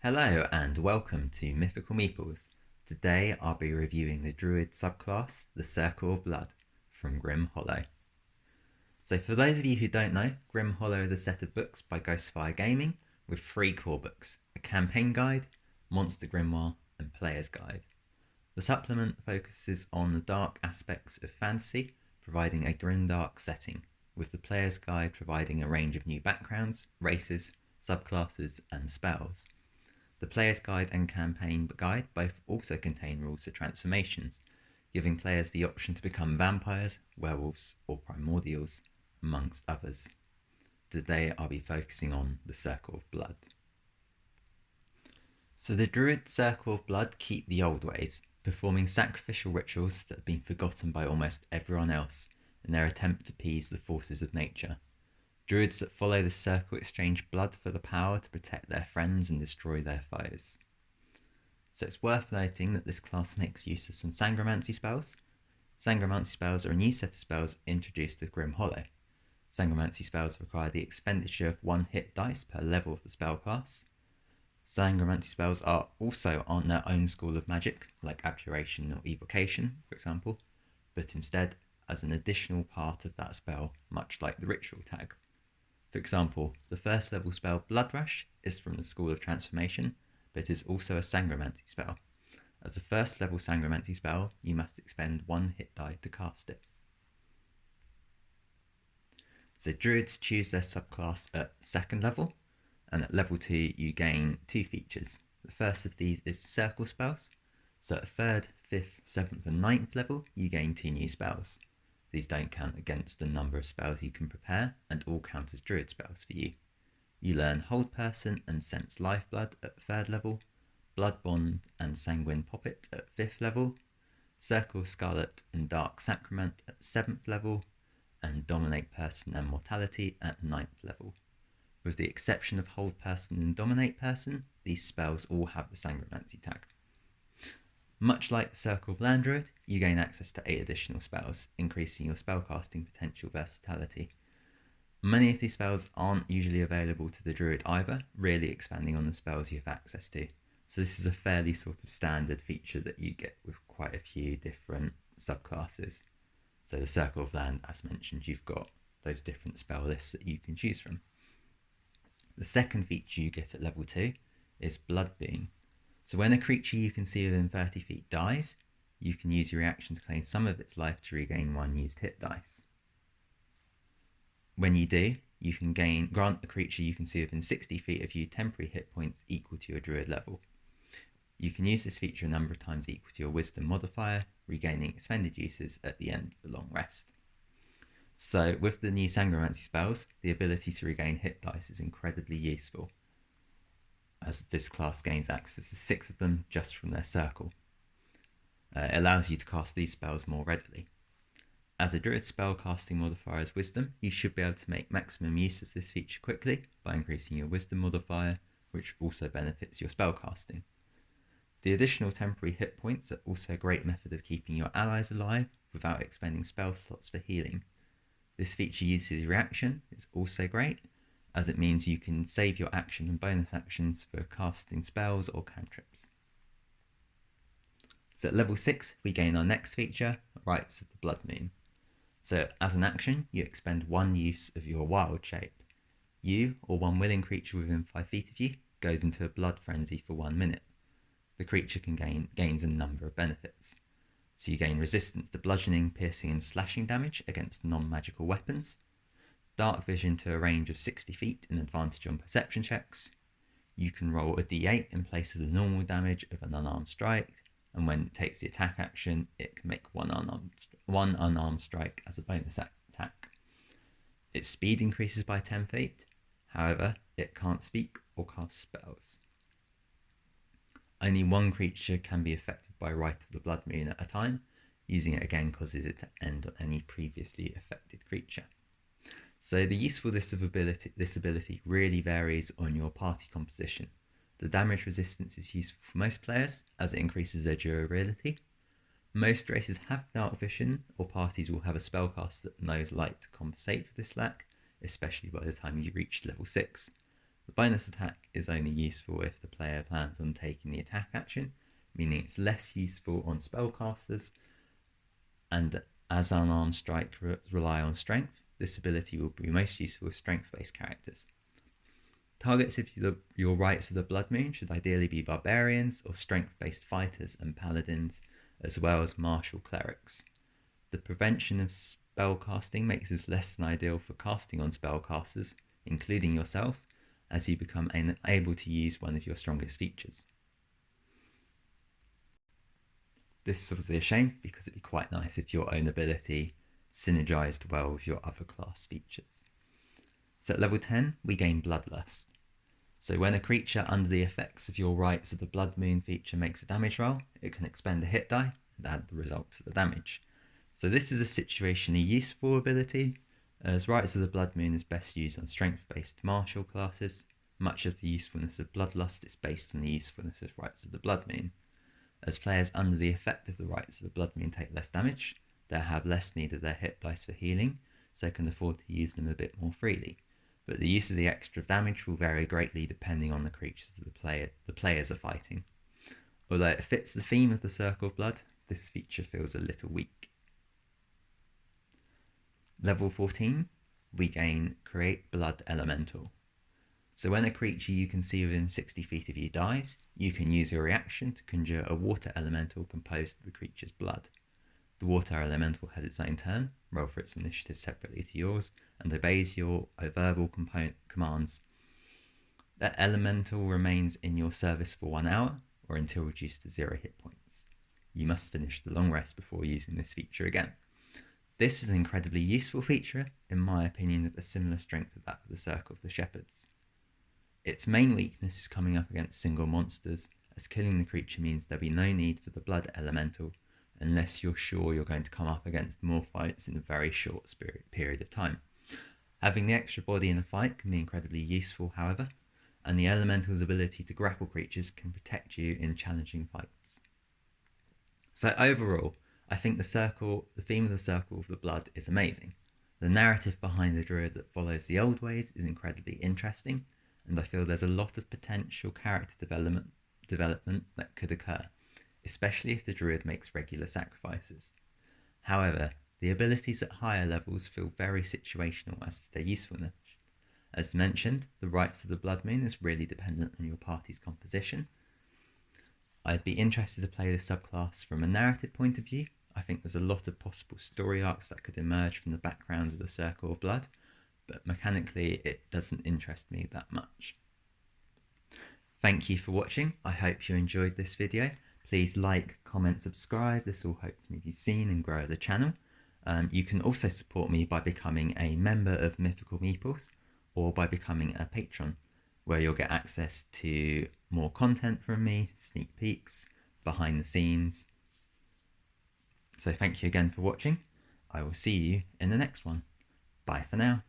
Hello and welcome to Mythical Meeples. Today I'll be reviewing the Druid subclass, the Circle of Blood, from Grim Hollow. So for those of you who don't know, Grim Hollow is a set of books by Ghostfire Gaming with 3 core books, a campaign guide, monster grimoire and player's guide. The supplement focuses on the dark aspects of fantasy, providing a grimdark setting, with the player's guide providing a range of new backgrounds, races, subclasses and spells. The player's guide and campaign guide both also contain rules for transformations, giving players the option to become vampires, werewolves or primordials, amongst others. Today I'll be focusing on the Circle of Blood. So the Druid Circle of Blood keep the old ways, performing sacrificial rituals that have been forgotten by almost everyone else in their attempt to appease the forces of nature. Druids that follow this circle exchange blood for the power to protect their friends and destroy their foes. So it's worth noting that this class makes use of some Sangromancy spells. Sangromancy spells are a new set of spells introduced with Grim Hollow. Sangromancy spells require the expenditure of 1 hit dice per level of the spell class. Sangromancy spells are also on their own school of magic, like Abjuration or Evocation, for example, but instead as an additional part of that spell, much like the ritual tag. For example, the first level spell Blood Rush is from the School of Transformation, but is also a Sangromancy spell. As a first level Sangromancy spell, you must expend 1 hit die to cast it. So Druids choose their subclass at 2nd level, and at level 2 you gain 2 features. The first of these is Circle spells, so at 3rd, 5th, 7th and 9th level you gain 2 new spells. These don't count against the number of spells you can prepare and all count as Druid spells for you. You learn Hold Person and Sense Lifeblood at 3rd level, Blood Bond and Sanguine Poppet at 5th level, Circle Scarlet and Dark Sacrament at 7th level, and Dominate Person and Mortality at 9th level. With the exception of Hold Person and Dominate Person, these spells all have the Sangromancy tag. Much like the Circle of Land Druid, you gain access to 8 additional spells, increasing your spellcasting potential versatility. Many of these spells aren't usually available to the Druid either, really expanding on the spells you have access to. So this is a fairly sort of standard feature that you get with quite a few different subclasses. So the Circle of Land, as mentioned, you've got those different spell lists that you can choose from. The second feature you get at level 2 is Blood Being. So when a creature you can see within 30 feet dies, you can use your reaction to claim some of its life to regain 1 used hit dice. When you do, you can grant a creature you can see within 60 feet of you temporary hit points equal to your Druid level. You can use this feature a number of times equal to your Wisdom modifier, regaining expended uses at the end of the long rest. So with the new Sangromancy spells, the ability to regain hit dice is incredibly useful, as this class gains access to 6 of them just from their circle. It allows you to cast these spells more readily. As a Druid spellcasting modifier is Wisdom, you should be able to make maximum use of this feature quickly by increasing your Wisdom modifier, which also benefits your spellcasting. The additional temporary hit points are also a great method of keeping your allies alive without expending spell slots for healing. This feature uses reaction is also great, as it means you can save your action and bonus actions for casting spells or cantrips. So at level 6 we gain our next feature, Rites of the Blood Moon. So as an action you expend 1 use of your wild shape. You or 1 willing creature within 5 feet of you goes into a blood frenzy for 1 minute. The creature gains a number of benefits. So you gain resistance to bludgeoning, piercing and slashing damage against non-magical weapons, dark vision to a range of 60 feet and advantage on perception checks. You can roll a d8 in place of the normal damage of an unarmed strike, and when it takes the attack action, it can make one unarmed strike as a bonus attack. Its speed increases by 10 feet, however, it can't speak or cast spells. Only 1 creature can be affected by Rite of the Blood Moon at a time. Using it again causes it to end on any previously affected creature. So the usefulness of this ability really varies on your party composition. The damage resistance is useful for most players as it increases their durability. Most races have dark vision, or parties will have a spellcaster that knows light to compensate for this lack, especially by the time you reach level 6. The bonus attack is only useful if the player plans on taking the attack action, meaning it's less useful on spellcasters, and as unarmed strike rely on strength, this ability will be most useful with strength-based characters. Targets of your Rites of the Blood Moon should ideally be barbarians or strength-based fighters and paladins, as well as martial clerics. The prevention of spellcasting makes this less than ideal for casting on spellcasters, including yourself, as you become able to use one of your strongest features. This is obviously a shame because it'd be quite nice if your own ability synergized well with your other class features. So at level 10, we gain Bloodlust. So when a creature under the effects of your Rites of the Blood Moon feature makes a damage roll, it can expend a hit die and add the result to the damage. So this is a situationally useful ability, as Rites of the Blood Moon is best used on strength-based martial classes. Much of the usefulness of Bloodlust is based on the usefulness of Rites of the Blood Moon. As players under the effect of the Rites of the Blood Moon take less damage, they have less need of their hit dice for healing, so they can afford to use them a bit more freely. But the use of the extra damage will vary greatly depending on the creatures that the players are fighting. Although it fits the theme of the Circle of Blood, this feature feels a little weak. Level 14, we gain Create Blood Elemental. So when a creature you can see within 60 feet of you dies, you can use your reaction to conjure a water elemental composed of the creature's blood. The water elemental has its own turn, roll for its initiative separately to yours, and obeys your verbal commands. That elemental remains in your service for 1 hour, or until reduced to 0 hit points. You must finish the long rest before using this feature again. This is an incredibly useful feature, in my opinion, of a similar strength to that of the Circle of the Shepherds. Its main weakness is coming up against single monsters, as killing the creature means there'll be no need for the blood elemental unless you're sure you're going to come up against more fights in a very short period of time. Having the extra body in a fight can be incredibly useful, however, and the elemental's ability to grapple creatures can protect you in challenging fights. So overall, I think the theme of the Circle of the Blood is amazing. The narrative behind the druid that follows the old ways is incredibly interesting, and I feel there's a lot of potential character development that could occur, especially if the druid makes regular sacrifices. However, the abilities at higher levels feel very situational as to their usefulness. As mentioned, the Rites of the Blood Moon is really dependent on your party's composition. I'd be interested to play the subclass from a narrative point of view. I think there's a lot of possible story arcs that could emerge from the background of the Circle of Blood, but mechanically it doesn't interest me that much. Thank you for watching. I hope you enjoyed this video. Please like, comment, subscribe. This all helps me be seen and grow the channel. You can also support me by becoming a member of Mythical Meeples or by becoming a patron, where you'll get access to more content from me, sneak peeks, behind the scenes. So thank you again for watching. I will see you in the next one. Bye for now.